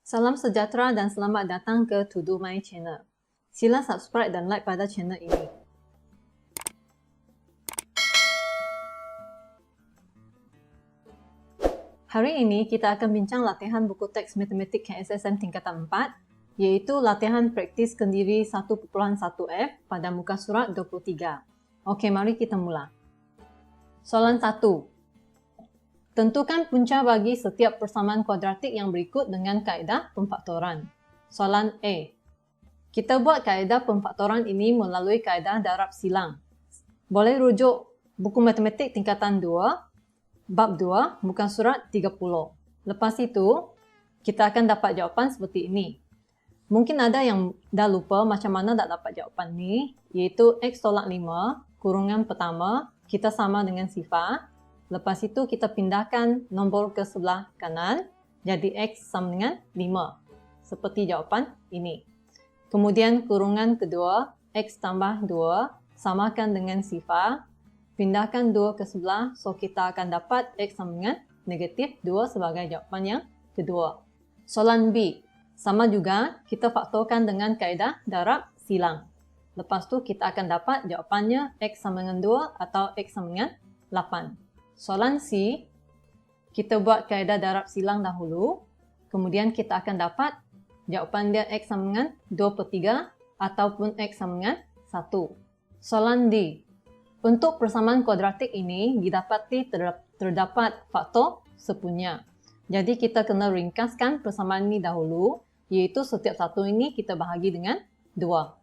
Salam sejahtera dan selamat datang ke To Do My Channel. Sila subscribe dan like pada channel ini. Hari ini kita akan bincang latihan buku teks matematik KSSM tingkatan 4, iaitu latihan praktis kendiri 1.1F pada muka surat 23. Okey, mari kita mula. Soalan 1. Tentukan punca bagi setiap persamaan kuadratik yang berikut dengan kaedah pemfaktoran. Soalan A. Kita buat kaedah pemfaktoran ini melalui kaedah darab silang. Boleh rujuk buku matematik tingkatan 2, bab 2, muka surat 30. Lepas itu, kita akan dapat jawapan seperti ini. Mungkin ada yang dah lupa macam mana nak dapat jawapan ni, iaitu X tolak 5, kurungan pertama, kita sama dengan sifar. Lepas itu kita pindahkan nombor ke sebelah kanan, jadi X sama dengan 5. Seperti jawapan ini. Kemudian kurungan kedua, X tambah 2, samakan dengan sifar. Pindahkan 2 ke sebelah, so kita akan dapat X sama dengan negatif 2 sebagai jawapan yang kedua. Soalan B, sama juga kita faktorkan dengan kaedah darab silang. Lepas tu kita akan dapat jawapannya X sama dengan 2 atau X sama dengan 8. Soalan C, kita buat kaedah darab silang dahulu, kemudian kita akan dapat jawapan dia X sama dengan 2/3 ataupun X sama dengan 1. Soalan D, untuk persamaan kuadratik ini didapati terdapat faktor sepunya. Jadi kita kena ringkaskan persamaan ini dahulu, iaitu setiap satu ini kita bahagi dengan 2.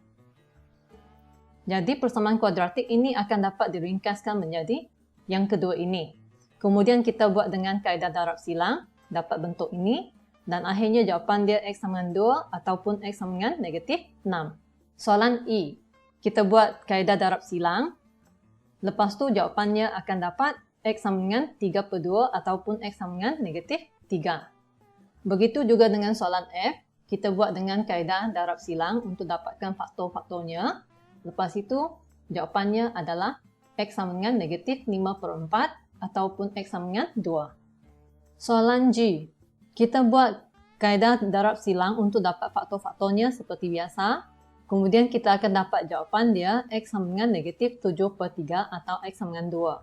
Jadi persamaan kuadratik ini akan dapat diringkaskan menjadi yang kedua ini. Kemudian kita buat dengan kaedah darab silang, dapat bentuk ini, dan akhirnya jawapan dia X sama dengan 2 ataupun X sama dengan negatif 6. Soalan E, kita buat kaedah darab silang, lepas tu jawapannya akan dapat X sama dengan 3/2 ataupun X sama dengan negatif 3. Begitu juga dengan soalan F, kita buat dengan kaedah darab silang untuk dapatkan faktor-faktornya. Lepas itu, jawapannya adalah X sama dengan negatif 5/4 ataupun X sama dengan 2. Soalan G, kita buat kaedah darab silang untuk dapat faktor-faktornya seperti biasa. Kemudian kita akan dapat jawapan dia X sama dengan negatif 7/3 atau X sama dengan 2.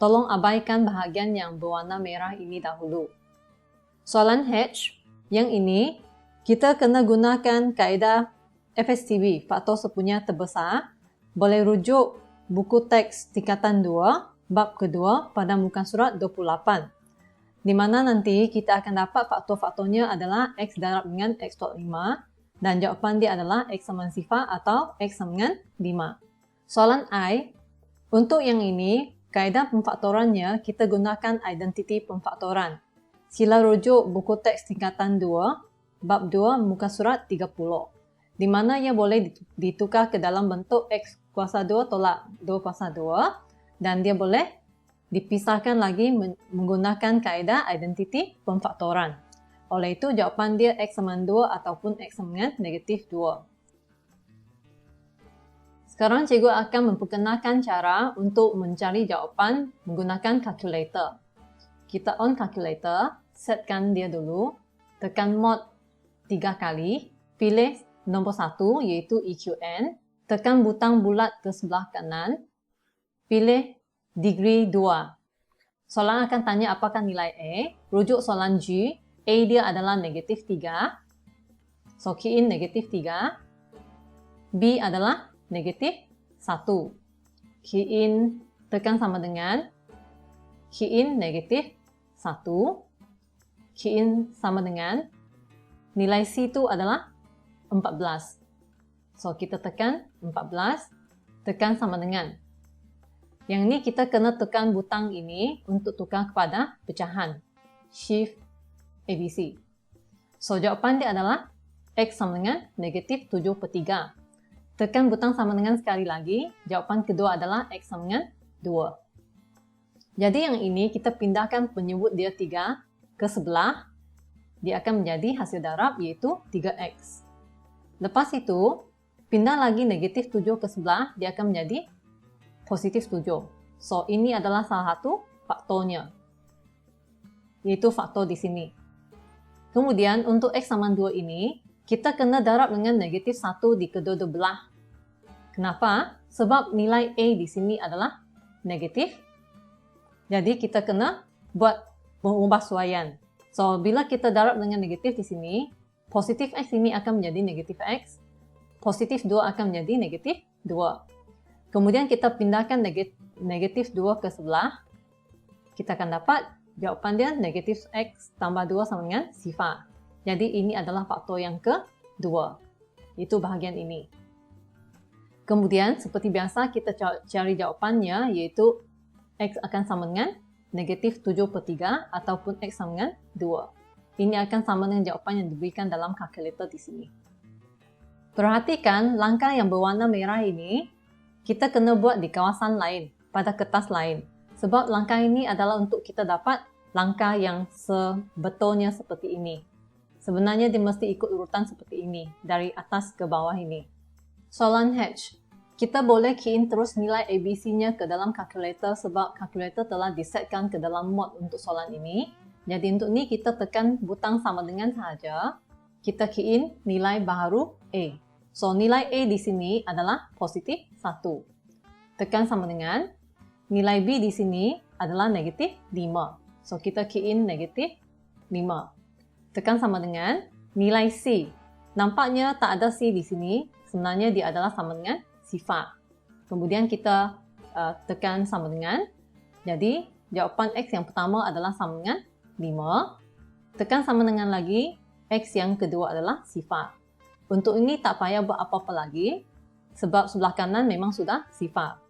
Tolong abaikan bahagian yang berwarna merah ini dahulu. Soalan H, yang ini kita kena gunakan kaedah FSTB, faktor sepunya terbesar. Boleh rujuk buku teks tingkatan 2, bab kedua pada muka surat 28. Di mana nanti kita akan dapat faktor-faktornya adalah X darab dengan X tolak 5 dan jawapan dia adalah X sama dengan sifar atau X sama dengan 5. Soalan I, untuk yang ini, kaedah pemfaktorannya kita gunakan identiti pemfaktoran. Sila rujuk buku teks tingkatan 2, bab 2, muka surat 30. Di mana ia boleh ditukar ke dalam bentuk X kuasa 2 tolak 2 kuasa 2 dan dia boleh dipisahkan lagi menggunakan kaedah identiti pemfaktoran. Oleh itu, jawapan dia X sama dengan 2 ataupun X sama dengan negatif 2. Sekarang cikgu akan memperkenalkan cara untuk mencari jawapan menggunakan kalkulator. Kita on kalkulator, setkan dia dulu, tekan mod 3 kali, pilih nombor 1 iaitu EQN, tekan butang bulat ke sebelah kanan, pilih degree 2. Soalan akan tanya apakah nilai A. Rujuk soalan G, A dia adalah negatif 3. So, key in negatif 3. B adalah negatif 1. Key in, tekan sama dengan, key in negatif 1. Key in sama dengan, nilai C itu adalah 14. So, kita tekan 14, tekan sama dengan. Yang ni kita kena tekan butang ini untuk tukar kepada pecahan. Shift ABC. So, jawapan dia adalah X sama dengan negatif 7/3. Tekan butang sama dengan sekali lagi, jawapan kedua adalah X sama dengan 2. Jadi yang ini kita pindahkan penyebut dia 3 ke sebelah, dia akan menjadi hasil darab iaitu 3X. Lepas itu, pindah lagi negatif 7 ke sebelah, dia akan menjadi positif 7. So, ini adalah salah satu faktornya, yaitu faktor di sini. Kemudian untuk X sama 2 ini, kita kena darab dengan negatif 1 di kedua-dua belah. Kenapa? Sebab nilai A di sini adalah negatif. Jadi kita kena buat pengubahsuaian. So, bila kita darab dengan negatif di sini, positif X ini akan menjadi negatif X. Positif 2 akan menjadi negatif 2. Kemudian kita pindahkan negatif 2 ke sebelah. Kita akan dapat jawapan dia negatif X tambah 2 sama dengan sifar. Jadi ini adalah faktor yang kedua. Itu bahagian ini. Kemudian seperti biasa kita cari jawapannya, iaitu X akan sama dengan negatif 7/3 ataupun X sama dengan 2. Ini akan sama dengan jawapan yang diberikan dalam kalkulator di sini. Perhatikan langkah yang berwarna merah ini, kita kena buat di kawasan lain, pada kertas lain. Sebab langkah ini adalah untuk kita dapat langkah yang sebetulnya seperti ini. Sebenarnya dia mesti ikut urutan seperti ini, dari atas ke bawah ini. Soalan H. Kita boleh key in terus nilai ABC-nya ke dalam kalkulator sebab kalkulator telah disetkan ke dalam mode untuk soalan ini. Jadi untuk ni kita tekan butang sama dengan sahaja. Kita key in nilai baharu A. So nilai A di sini adalah positif 1. Tekan sama dengan nilai B di sini adalah negatif 5. So kita key in negatif 5. Tekan sama dengan nilai C. Nampaknya tak ada C di sini. Sebenarnya dia adalah sama dengan sifar. Kemudian kita tekan sama dengan. Jadi jawapan X yang pertama adalah sama dengan 5. Tekan sama dengan lagi. X yang kedua adalah sifar. Untuk ini tak payah buat apa-apa lagi. Sebab sebelah kanan memang sudah sifar.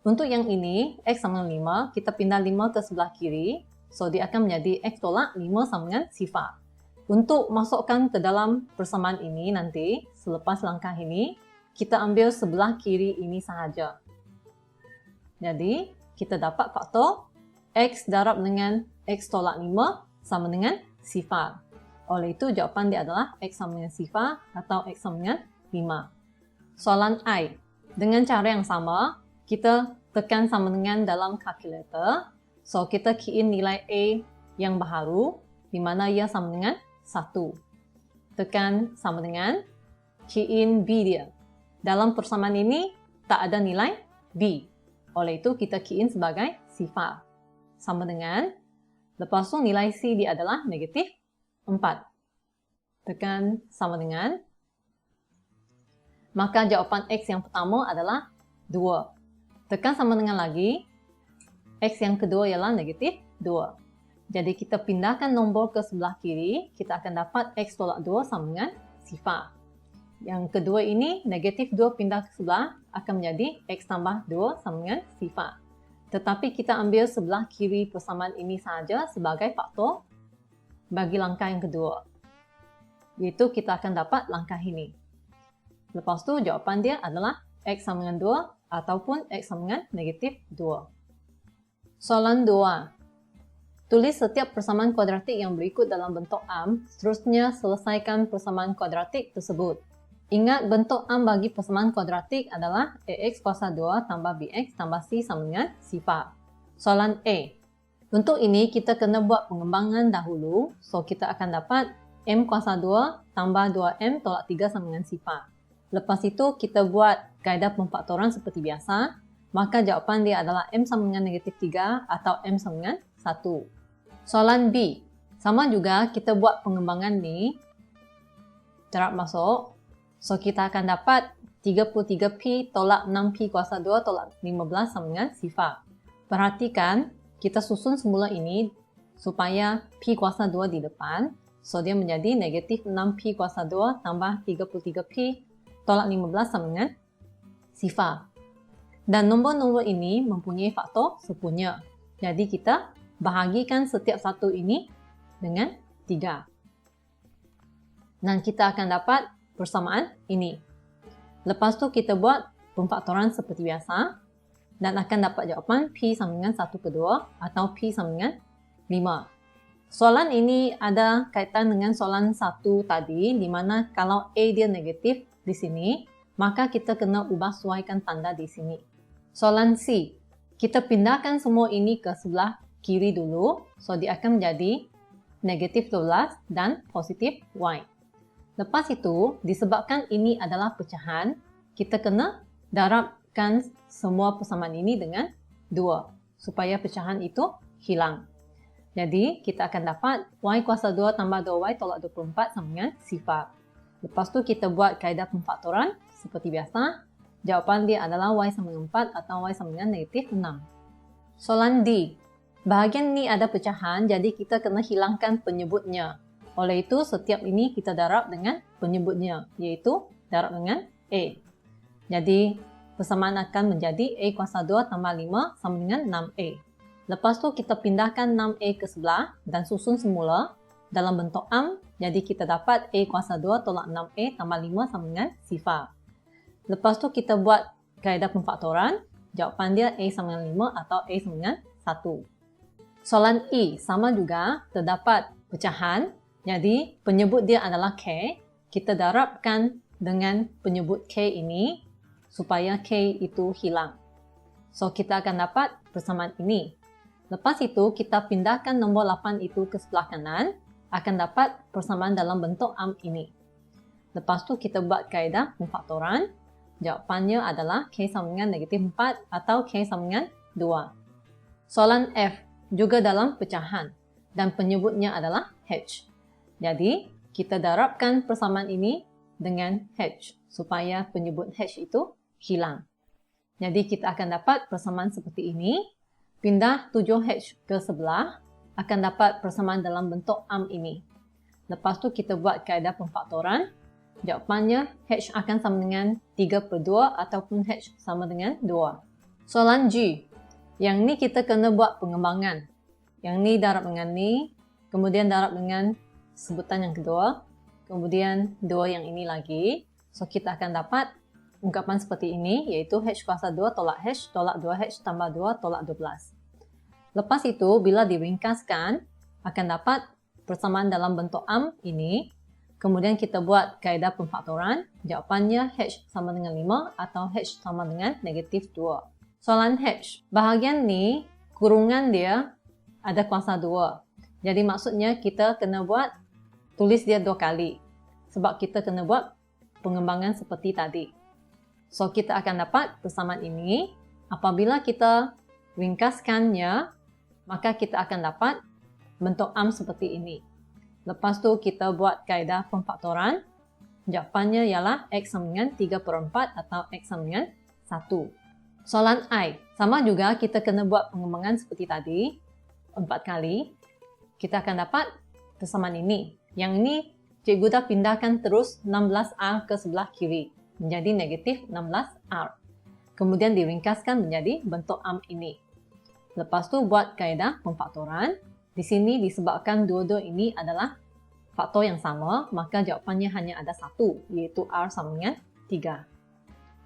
Untuk yang ini, X sama dengan 5. Kita pindah 5 ke sebelah kiri. So dia akan menjadi X tolak 5 sama dengan sifar. Untuk masukkan ke dalam persamaan ini nanti, selepas langkah ini, kita ambil sebelah kiri ini sahaja. Jadi, kita dapat faktor X darab dengan X tolak 5 sama dengan sifar. Oleh itu, jawapan dia adalah X sama dengan sifar atau X sama dengan 5. Soalan I. Dengan cara yang sama, kita tekan sama dengan dalam kalkulator. So, kita key in nilai A yang baharu, di mana ia sama dengan 1. Tekan sama dengan, key in B dia. Dalam persamaan ini, tak ada nilai B. Oleh itu, kita key in sebagai sifar. Sama dengan, lepas tu nilai C dia adalah negatif 4. Tekan sama dengan, maka jawapan X yang pertama adalah 2. Tekan sama dengan lagi, X yang kedua ialah negatif 2. Jadi kita pindahkan nombor ke sebelah kiri, kita akan dapat X tolak 2 sama dengan sifar. Yang kedua ini, negatif 2 pindah ke sebelah akan menjadi X tambah 2 sama dengan sifar. Tetapi kita ambil sebelah kiri persamaan ini sahaja sebagai faktor bagi langkah yang kedua. Iaitu kita akan dapat langkah ini. Lepas tu jawapan dia adalah X sama dengan 2 ataupun X sama dengan negatif 2. Soalan 2. Tulis setiap persamaan kuadratik yang berikut dalam bentuk am, seterusnya selesaikan persamaan kuadratik tersebut. Ingat bentuk am bagi persamaan kuadratik adalah AX kuasa 2 tambah BX tambah C sama dengan sifar. Soalan A. Untuk ini kita kena buat pengembangan dahulu. So kita akan dapat M kuasa 2 tambah 2M tolak 3 sama dengan sifar. Lepas itu kita buat kaedah pemfaktoran seperti biasa. Maka jawapan dia adalah M sama dengan negatif 3 atau M sama dengan 1. Soalan B. Sama juga kita buat pengembangan ni. Darab masuk. So, kita akan dapat 33P tolak 6P kuasa 2 tolak 15 sama dengan sifar. Perhatikan, kita susun semula ini supaya P kuasa 2 di depan. So, dia menjadi negatif 6P kuasa 2 tambah 33P tolak 15 sama dengan sifar. Dan nombor-nombor ini mempunyai faktor sepunya. Jadi, kita bahagikan setiap satu ini dengan 3. Dan kita akan dapat persamaan ini. Lepas tu kita buat pemfaktoran seperti biasa dan akan dapat jawapan P sama dengan 1/2 atau P sama dengan 5. Soalan ini ada kaitan dengan soalan 1 tadi di mana kalau A dia negatif di sini, maka kita kena ubah suaikan tanda di sini. Soalan C. Kita pindahkan semua ini ke sebelah kiri dulu. So dia akan menjadi negatif 12 dan positif Y. Lepas itu, disebabkan ini adalah pecahan, kita kena darabkan semua persamaan ini dengan 2 supaya pecahan itu hilang. Jadi, kita akan dapat Y kuasa 2 tambah 2Y tolak 24 sama dengan sifar. Lepas tu kita buat kaedah pemfaktoran seperti biasa. Jawapan dia adalah Y sama dengan 4 atau Y sama dengan negatif 6. Soalan D. Bahagian ni ada pecahan, jadi kita kena hilangkan penyebutnya. Oleh itu, setiap ini kita darab dengan penyebutnya, iaitu darab dengan A. Jadi, persamaan akan menjadi A kuasa 2 tambah 5 sama dengan 6A. Lepas tu kita pindahkan 6A ke sebelah dan susun semula dalam bentuk am. Jadi kita dapat A kuasa 2 tolak 6A tambah 5 sama dengan sifar. Lepas tu kita buat kaedah pemfaktoran. Jawapan dia A sama dengan 5 atau A sama dengan 1. Soalan E sama juga, terdapat pecahan. Jadi penyebut dia adalah K. Kita darabkan dengan penyebut K ini supaya K itu hilang. So kita akan dapat persamaan ini. Lepas itu, kita pindahkan nombor 8 itu ke sebelah kanan, akan dapat persamaan dalam bentuk am ini. Lepas tu, kita buat kaedah pemfaktoran. Jawapannya adalah K sama dengan negatif 4 atau K sama dengan 2. Soalan F juga dalam pecahan dan penyebutnya adalah H. Jadi, kita darabkan persamaan ini dengan H supaya penyebut H itu hilang. Jadi, kita akan dapat persamaan seperti ini. Pindah 7H ke sebelah, akan dapat persamaan dalam bentuk am ini. Lepas tu kita buat kaedah pemfaktoran. Jawapannya H akan sama dengan 3/2 ataupun H sama dengan 2. Soalan G. Yang ni kita kena buat pengembangan. Yang ni darab dengan ni, kemudian darab dengan sebutan yang kedua, kemudian 2 yang ini lagi. So kita akan dapat ungkapan seperti ini, iaitu H kuasa 2 tolak H tolak 2H tambah 2 tolak 12. Lepas itu, bila diringkaskan, akan dapat persamaan dalam bentuk am ini. Kemudian kita buat kaedah pemfaktoran. Jawapannya H sama dengan 5 atau H sama dengan negatif 2. Soalan H. Bahagian ni, kurungan dia ada kuasa 2. Jadi maksudnya kita kena buat, tulis dia 2 kali. Sebab kita kena buat pengembangan seperti tadi. So, kita akan dapat persamaan ini. Apabila kita ringkaskannya, maka kita akan dapat bentuk am seperti ini. Lepas tu, kita buat kaedah pemfaktoran. Jawapannya ialah X sama dengan 3/4 atau X sama dengan 1. Soalan I. Sama juga, kita kena buat pengembangan seperti tadi. 4 kali. Kita akan dapat persamaan ini. Yang ini, cikgu dah pindahkan terus 16R ke sebelah kiri. Menjadi negatif 16R. Kemudian diringkaskan menjadi bentuk am ini. Lepas tu buat kaedah pemfaktoran. Di sini disebabkan dua-dua ini adalah faktor yang sama, maka jawapannya hanya ada 1, iaitu R sama dengan 3.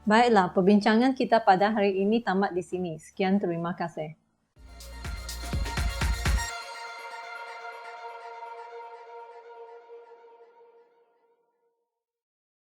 Baiklah, perbincangan kita pada hari ini tamat di sini. Sekian, terima kasih.